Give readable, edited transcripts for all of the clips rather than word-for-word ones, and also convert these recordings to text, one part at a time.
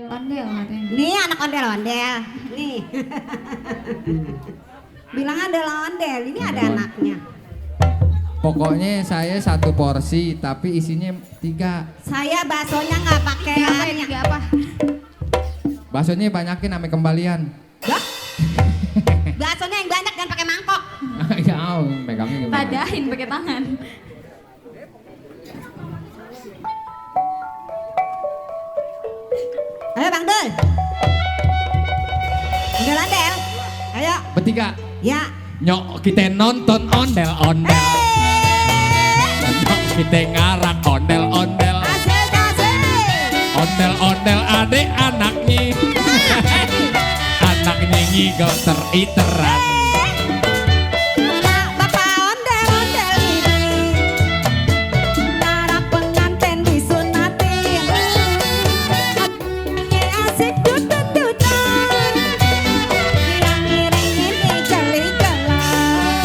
ondel katanya. Nih anak ondel-ondel. Nih. Bilang ondel-ondel, ini ada anaknya. Pokoknya saya satu porsi tapi isinya 3. Saya baksonya nggak pakai Apa ini minyak. apa? Baksonya banyakin sampai kembalian. Dah? Baksonya yang banyak dan pakai mangkok. Ya, megangnya gimana? Tadahin pakai tangan. Ayo Bang Dul. Ondel-ondel. Ayo. Bertiga. Ya. Nyok kita nonton ondel-ondel. Nyok kita ngarak ondel-ondel. Asik asik. Ondel-ondel adek anaknya. Anaknya ngigau teriteran. Bapak ondel-ondel ini narak pengantin disunatin. Hatinya asik dudut-dudutan. Yang ngiringin ikeli-kelan.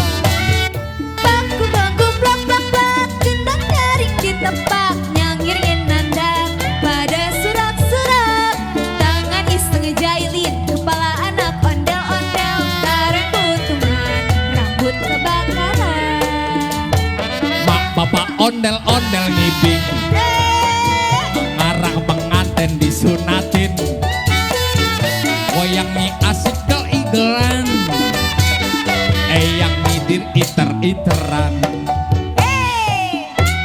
Bangku-bangku blak-blak-blak, gendang nyaring di tempat, nyangirin nandang pada surak-surak. Tangan iseng ngejailin kepala anak ondel-ondel, tarik putungan rambut kebakaran. Mak bapak ondel-ondel ngibing. Mengarang pengantin disunatin. Goyangnya asik keigelan. Yang midir iter-iteran.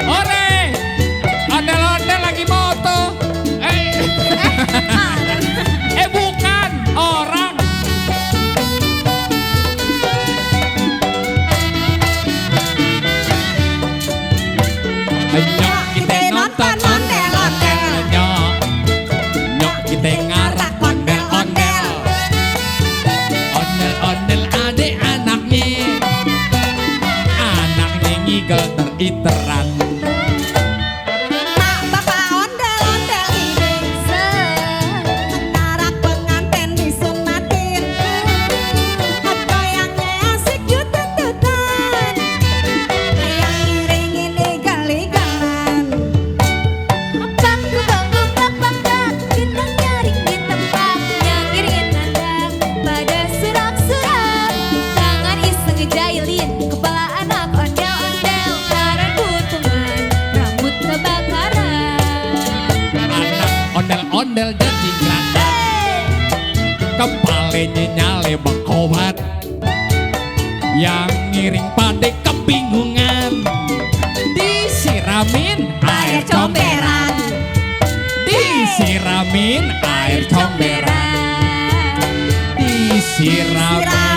Ore, ondel-ondel lagi moto. Bukan orang. Nyok kita nonton ondel-ondel. Nyok kita ngarak ondel-ondel. Ondel-ondel adek anaknya. Anaknya ngigel teriteran. Bapak ondel-ondel ini narak pengantin disunatin. Goyangnya asik dudut-dudutan. Yang ngiringin ikeli-kelan. Bangku-bangku blak-blak-blak, gendang nyaring di tempat, nyangirin nandang pada surak-surak. Tangan iseng ngejailin kepala anak ondel-ondel, tarik putungan rambut kebakaran. Anak ondel-ondel jadi gelandan. Kepalanya nyale bengkobat. Yang ngiring pada kebingungan. Disiramin air comberan. Disiramin air comberan. Disiramin